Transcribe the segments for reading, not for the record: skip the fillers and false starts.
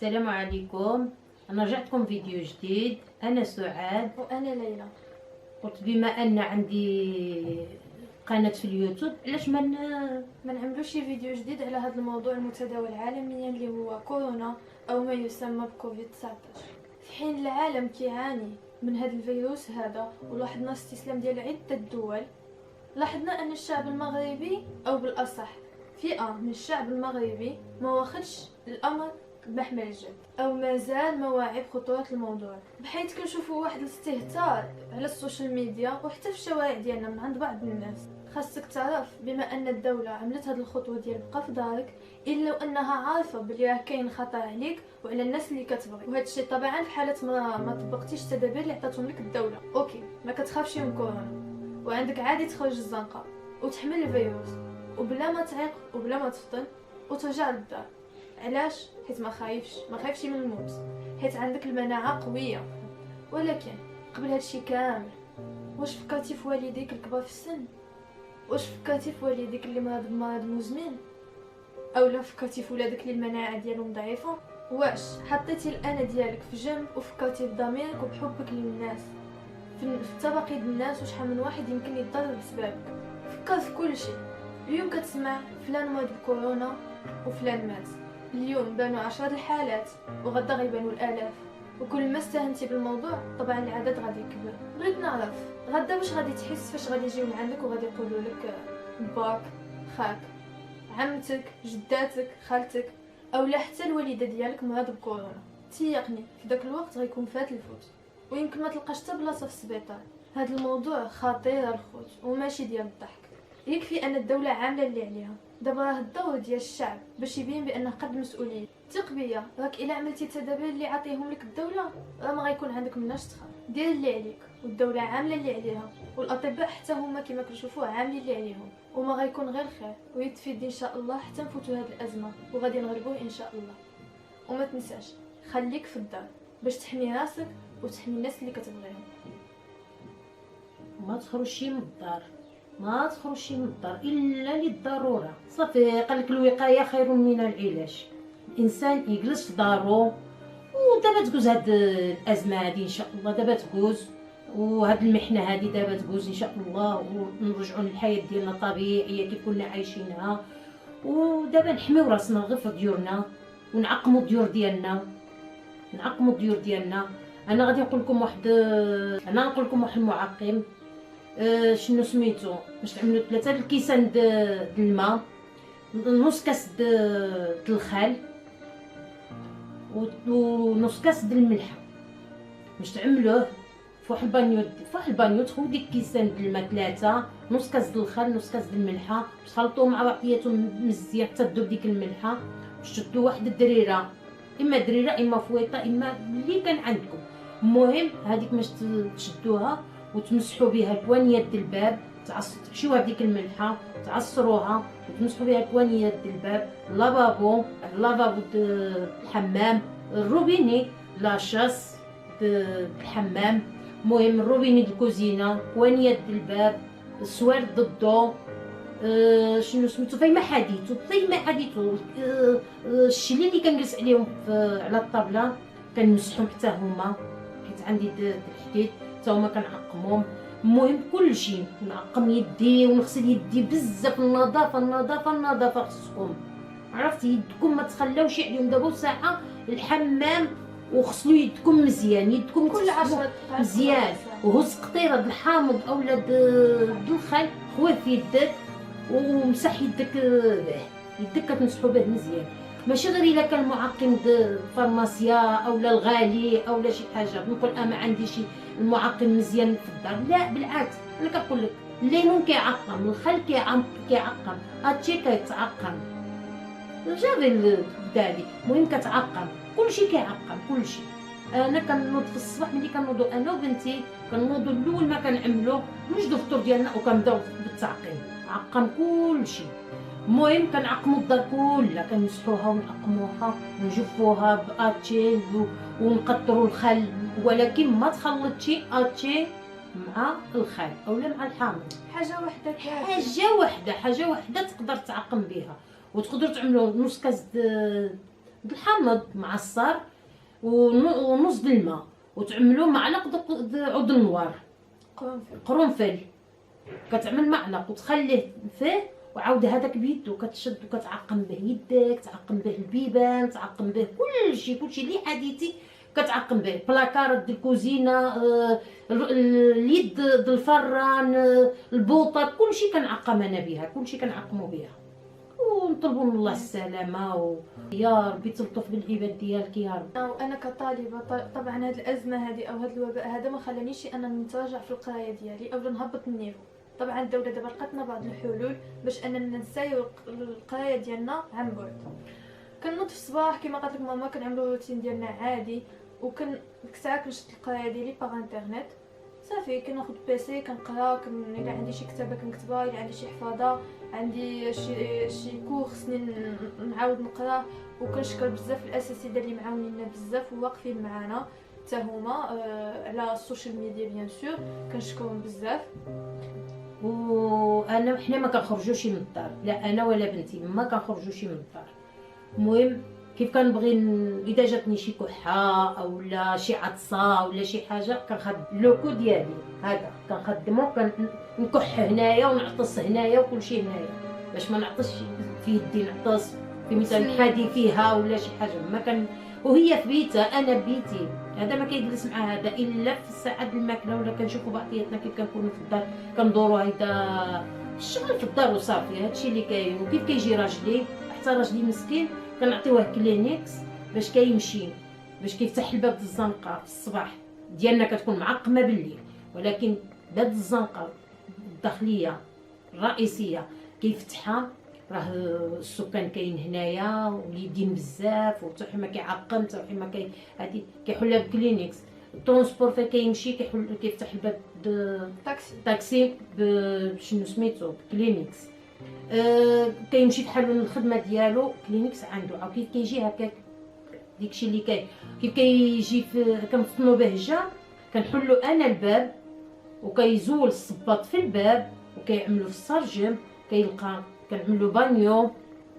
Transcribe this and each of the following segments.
السلام عليكم. انا رجعتكم فيديو جديد. انا سعاد وانا ليلى. قلت بما ان عندي قناه في اليوتيوب علاش ما نعملوش شي فيديو جديد على هذا الموضوع المتداول عالميا اللي هو كورونا او ما يسمى بكوفيد 19. في حين العالم كيعاني من هذا الفيروس هذا ولاحظنا استسلام ديال عده دول، لاحظنا ان الشعب المغربي او بالاصح فئه من الشعب المغربي ما واخدش الامر بمحمل الجد او مازال ما واعي بخطوره الموضوع، بحيث كنشوفوا واحد الاستهتار على السوشيال ميديا وحتى في الشوارع ديالنا من عند بعض الناس. خاصك تعرف بما ان الدوله عملت هذه الخطوه ديال بقى في دارك الا وانها عارفه بلي راه كاين خطر عليك وعلى الناس اللي كتبغي، وهذا الشيء طبعا في حاله ما طبقتيش التدابير اللي عطاتهم لك الدوله. اوكي، ما كتخافش من كورونا وعندك عادي تخرج الزنقه وتحمل الفيروس وبلا ما تعيق وبلا ما تفطن وترجع للدار. علاش؟ حيت ما خايفش من الموت، حيت عندك المناعه قويه. ولكن قبل هادشي كامل، واش فكرتي في والديك الكبار في السن؟ واش فكرتي في والديك اللي مرض بمرض مزمن؟ اولا فكرتي في ولادك اللي المناعه ديالهم ضعيفه؟ واش حطيتي الانا ديالك في جنب وفكرتي بضميرك وبحبك للناس، في التبقي الناس وشحال من واحد يمكن يتضرر بسببك؟ فكر في كل شيء. اليوم كتسمع فلان مرض بكورونا وفلان مات، اليوم بانوا 10 الحالات وغدا غيبانوا الالاف، وكل ما استهنتي بالموضوع طبعا العدد غادي يكبر. بغيت نعرف غدا واش غادي تحس فاش غادي يجيو لعندك وغادي يقولوا لك باك، خاك، عمتك، جداتك، خالتك اولا حتى الوالده ديالك مرض بكورونا؟ تيقني في داك الوقت غيكون فات الفوت ويمكن ما تلقاش حتى بلاصه في السبيطار. هذا الموضوع خطير الخوت وماشي ديال الضحك. يكفي ان الدوله عامله اللي عليها، دابا راه الدور ديال الشعب باش يبين بانه قد المسؤوليه. ثق بيا، راك الا عملتي التدابير اللي عطيهم لك الدوله راه ما غيكون عندك مناش تخاف. دير اللي عليك والدوله عامله اللي عليها، والاطباء حتى هما كما كنشوفوا عاملين اللي عليهم، وما غيكون غير خير ويتفيد ان شاء الله حتى نفوتوا هذه الازمه وغادي نغلبوه ان شاء الله. وما تنساش خليك في الدار باش تحمي راسك وتحمي الناس اللي كتبغيهم. ما تخرجش من الدار، ما تخرجش من الدار الا للضروره. صافي، قالك الوقايه خير من العلاج. الانسان يجلس في دارو ودابا تجوز هاد الازمه هادي ان شاء الله، دابا تجوز، وهاد المحنه هادي دابا تجوز ان شاء الله، ونرجعوا للحياه ديالنا الطبيعيه كيف كنا عايشينها. ودابا نحميو راسنا غير في ديورنا ونعقموا الديور ديالنا، انا غادي نقول لكم واحد المعقم. شنو سميتو؟ باش تعملوا 3 الكيسان د الماء، نص كاس د الخل ونص كاس د الملحه، باش تعملوه في واحد البانيو تخوي ديك كيسان د الماء 3، نص كاس د الخل، نص كاس د الملحه، باش تخلطوهم مع بعضياتهم مزيان حتى تذوب ديك الملحه. باش تشدوا واحد الدريره، اما دريره اما فويطه اما اللي كان عندكم. المهم هذيك باش تشدوها وتمسحوا بها الكوانيات ديال الباب، تحشيوها بديك الملحه، تعصروها وتمسحوا بها الكوانيات ديال الباب، اللافابو ديال الحمام، الروبيني لاشاس ديال الحمام، المهم الروبيني ديال الكوزينه، كوانيات ديال الباب، السوارد ضدو، شنو سميتو، فايمه حديثو، الشلي اللي كنجلس عليهم على الطابله كنمسحهم حتى هما، حيت عندي الحديد حتى هما كنعقمهم. المهم كلشي نعقم يدي ونغسل يدي بزاف. النظافه خصكم، عرفتي، يدكم ما تخلوش عليهم دابا ساعه الحمام، وغسلوا يدكم مزيان، يدكم كل 10 دقائق مزيان، وهز قطيره د الحامض اولا د الخل خوي في يدك ومسح يدك كتمسحوا به مزيان. ماشي غير الا كان معقم د الفارماسيا اولا الغالي اولا شي حاجه نقول ما عنديش المعقم مزيان في الدار، لا بالعكس، انا كنقول لك الليمون كيعقم، الخل كيعقم، هادشي كيتعقم، جافي دادي، المهم كتعقم كلشي، كيعقم كلشي. انا كنوض في الصباح، ملي كنوضو انا وبنتي كنوضو الاول ما كنعملو نوجدو الفطور ديالنا وكنبداو بالتعقيم، عقم كلشي. المهم كنعقموا الدار كلها، كنمسحوها ونعقموها ونجفوها باتشي ونقطروا الخل، ولكن ما تخلطشي اتشي مع الخل اولا مع الحامض. حاجه وحده تقدر تعقم بها، وتقدروا تعملوا نص كاس الحامض معصر ونص د الماء، وتعملو معلقه عود النوار قرنفل، كتعمل معلق وتخليه فيه، وعاود هذاك بيدو كتشد وكتعقم به يدك، تعقم به البيبان، تعقم به كلشي اللي حديتي كتعقم به، بلاكارات ديال الكوزينه، اليد ديال الفران، البوطه، كلشي كنعقم انا بها، كلشي كنعقمو بها، ونطلبوا من الله السلامه، يا ربي تلطف بالعباد ديالك يا رب. انا كطالبه طبعا هاد الازمه هذه او هاد الوباء هذا ما خلانيش انا نتراجع في القرايه ديالي او نهبط النيفو. طبعا الدوله دابا لقاتنا بعض الحلول باش اننا نسايو القرايه ديالنا عن بعد. كنوض في الصباح كما قالت لك ماما، كنعملوا الروتين ديالنا عادي، وكن ديك الساعه كنشد القرايه ديالي باغ انترنت صافي، كناخذ بيسي كنقرا، الا عندي شي كتابه كنكتبها، الا عندي شي حفاظه، عندي شي كور خصني نعاود نقرا. وكنشكر بزاف الاساتذه اللي معاونينا بزاف وواقفين معنا حتى هما على السوشيال ميديا بيان سور، كنشكرهم بزاف. وانا حنا ما كنخرجوش من الدار، لا انا ولا بنتي ما كنخرجوش من الدار. المهم كيف كنبغي اذا جاتني شي كحه اولا شي عطسه ولا شي حاجه، كنخد اللوكو ديالي هذا كنخدمو، كنكح هنايا ونعطس هنايا وكلشي هنايا، باش ما نعطسش في يدي، نعطس في مثلا حادي فيها ولا شي حاجه. ما كان وهي في بيتها، انا بيتي، هذا ما كيجلس مع هذا الا في الساعه ديال الماكله، ولا كنشوفوا بعضياتنا كيف كنكونوا في الدار كندوروا هيدا الشغل في الدار وصافي، هادشي اللي كاين. وكيف كيجي راجلي، حتى راجلي مسكين كنعطيوه كلينيكس باش كيمشي، باش كيفتح الباب د الزنقه في الصباح ديالنا، كتكون معقمه بالليل، ولكن باب الزنقه الداخليه الرئيسيه كيفتحها، راه السكان كاين هنايا وليدين بزاف، وحتى ما كيعقم حتى ما كي هادي كيحلها بكلينيكس. الترونسبور فين كيمشي كيفتح الباب طاكسي بشنو سميتو بكلينيكس، كيمشي بحال الخدمه ديالو كلينيكس عنده. او كيف كيجي هكاك داكشي اللي كاين، كيف كيجي كنفطنو بهجه، كنحلو انا الباب وكيزول الصباط في الباب وكيعملو في السرجم، كيلقى كنعملو بانيو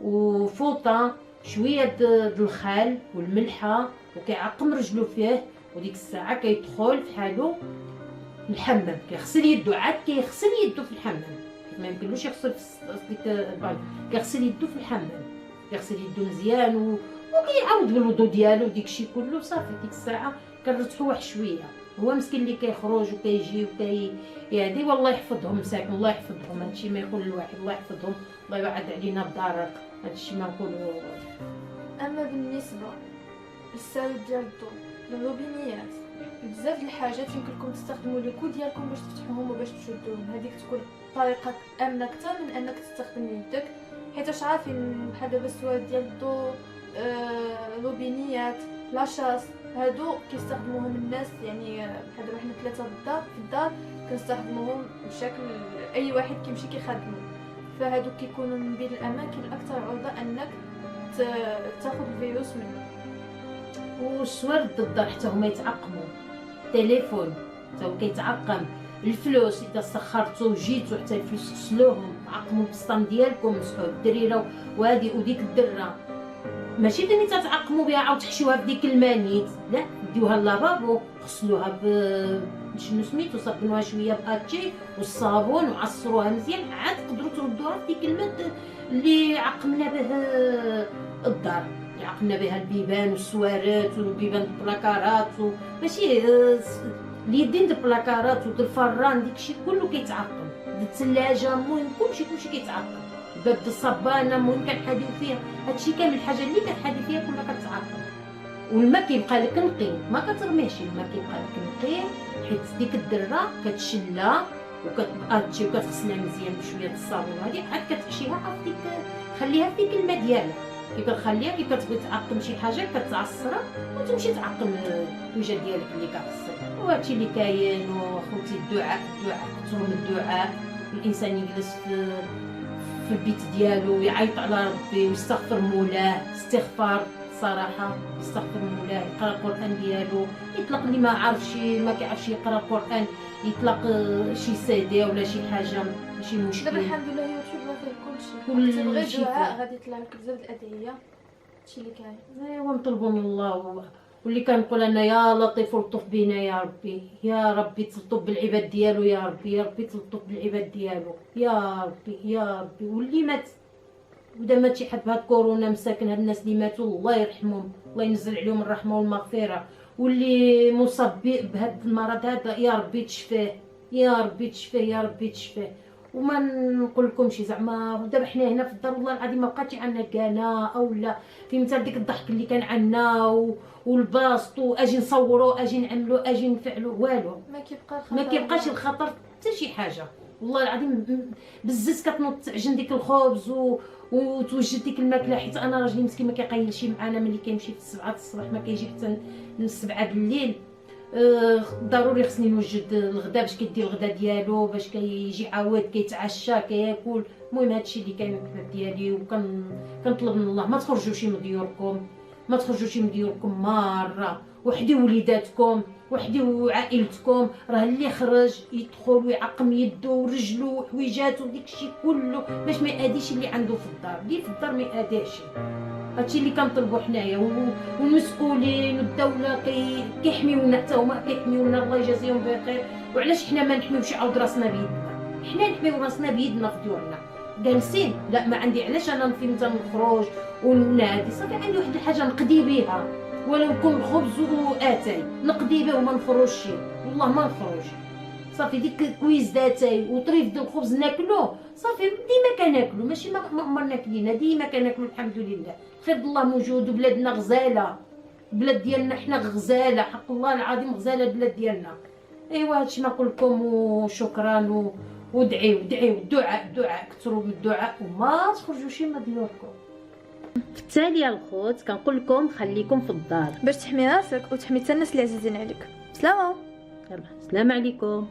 وفوطه شويه د الخل والملحه، وكيعقم رجلو فيه، وديك الساعه كيدخل في حالو الحمام، كيغسل يدو، عاد كيغسل يدو في الحمام، ما يمكنلوش يغسل في ديك البانيو، كيغسل يدو في الحمام، كيغسل يدو مزيان وكيعاود بالوضو ديالو وديكشي كله صافي. ديك الساعه كنرتحو واحد شويه. هو مسكين اللي كيخرج وكيجي يعني والله يحفظهم مساكن، الله يحفظهم، هادشي ما يقول الواحد الله يحفظهم، الله يبعد علينا الضرر، هادشي ما نقولو. اما بالنسبه للسالب ديال الضوء، الروبينيات، بزاف د الحاجات يمكن لكم تستخدموا لي كود ديالكم باش تفتحوهم وباش تشدوهم، هذيك تكون طريقه امنه اكثر من انك تستخدم يدك، حيت عارفين بحال دابا السواد ديال الضوء، روبينيات، لاشاس، هادو كيستخدموهم الناس، يعني بحال دابا حنا 3 في الدار كنستخدموهم بشكل اي واحد كيمشي كيخدمو، فهادو كيكونوا من بين الاماكن الاكثر عرضه انك تاخذ الفيروس منه. والسوارد ضد الدار حتى هما يتعقموا، التليفون حتى هو كيتعقم، الفلوس اذا سخرتو وجيتو حتى الفلوس غسلوهم، عقموا البسطام ديالكم، مسحوا الدريره وهادي وديك الدره ماشي دني تتعقموا بها عاود تحشوها في ديك المانيت، لا ديوها للافابو، غسلوها شنو سميتو، صبنوها شويه باتشي والصابون وعصروها مزيان، عاد تقدروا تردوها في ديك الماء اللي عقمنا به الدار، اللي عقمنا بها البيبان والسوارات والبيبان البلاكارات ماشي اليدين د البلاكارات ود الفران، داكشي كله كيتعقم، الثلاجه، المهم كلشي كيتعقم، الباب د الصبانه، المهم كنحاديو فيها هادشي كامل، الحاجه اللي كنحادي فيها كلها كتعقم. والماء كيبقى لك نقي، ما كترميهش الماء، كيبقى لك نقي، حيت ديك الدره كتشلا وكتبقى وكتغسلها مزيان بشويه د الصابون، هادي عاد كتحشيها عاد ديك خليها في ديك الماء ديالها، كي كتخليها كي كتبغي تعقم شي حاجه كتعصرها وتمشي تعقم الوجه ديالك اللي كتغسل. وهادشي اللي كاين. وخوتي الدعاء كثروا من الدعاء، الانسان يجلس في البيت ديالو يعيط على ربي ويستغفر مولاه، استغفار صراحه، يستغفر مولاه، يقرا القران ديالو، يطلق اللي ما عارفش ما كيعرفش يقرا القران يطلق شي سيدي ولا شي حاجه ماشي مشكل. دابا الحمد لله يوتيوب فيه كلشي، تبغي دعاء غادي يطلع لك بزاف د الادعيه هادشي اللي كاين. ايوا نطلبوا من الله واللي كنقول انا يا لطيف لطف بينا يا ربي، يا ربي تلطف بالعباد ديالو، يا ربي يا ربي تلطف بالعباد ديالو، يا ربي يا ربي. واللي مات ودا مات شي حد بهاد كورونا مساكن، هاد الناس اللي ماتوا الله يرحمهم، الله ينزل عليهم الرحمه والمغفره. واللي مصاب بهاد المرض هذا يا ربي تشفيه، يا ربي تشفيه، يا ربي تشفيه. وما نقول لكمش زعما دابا حنا هنا في الدار والله العظيم ما بقاتش عندنا كناء اولا في مثال ديك الضحك اللي كان عندنا والباسط واجي نصوروا اجي نعملوا اجي نفعلوا والو. ما كيبقاش الخطر حتى شي حاجه والله العظيم. بزز كتنوض تعجن ديك الخبز وتوجد ديك الماكله، حيت انا راجلي مسكين ما كيقيلش معانا ملي كيمشي في 7 الصباح ما كيجي حتى 7 بالليل. ضروري خصني نوجد الغدا باش كيدير الغدا ديالو، باش كيجي عاود كيتعشى كياكل. المهم هادشي اللي كاين في البلاد ديالي. وكنطلب من الله ما تخرجوش من ديوركم، ما تخرجوش من ديوركم مره، وحديو وليداتكم وحديو عائلتكم. راه اللي خرج يدخل ويعقم يدو ورجلو وحويجاتو داكشي كله باش ما يأذيش اللي عنده في الدار. اللي في الدار ما يأذيش. هادشي اللي كنطلبوا حنايا. والمسؤولين والدوله كيحميونا حتى هما كيحميونا، الله يجازيهم بخير. وعلاش حنا ما نحميوش عاود راسنا بيدنا؟ حنا نحميو راسنا بيدنا في ديورنا. جالسين لا ما عندي علاش انا نفيم نخرج ونادي. صافي عندي واحد الحاجه نقضي بها ولو كون خبز واتاي نقضي به وما نخرجش والله ما نخرج. صافي ديك كويز داتاي وطريف ديال الخبز ناكلوه صافي ديما كناكلو، ماشي ما عمرنا كلينا ديما كناكلو الحمد لله. خير الله موجود وبلادنا غزاله، البلاد ديالنا حنا غزاله حق الله العظيم، غزاله البلاد ديالنا. ايوا هادشي ما نقول لكم. وشكرا ودعيو الدعاء كثروا من الدعاء وما تخرجوش من ديوركم. في التالي الخوت كنقول لكم خليكم في الدار باش تحمي راسك وتحمي حتى الناس اللي عزيزين عليك. سلامه. يلا السلام عليكم.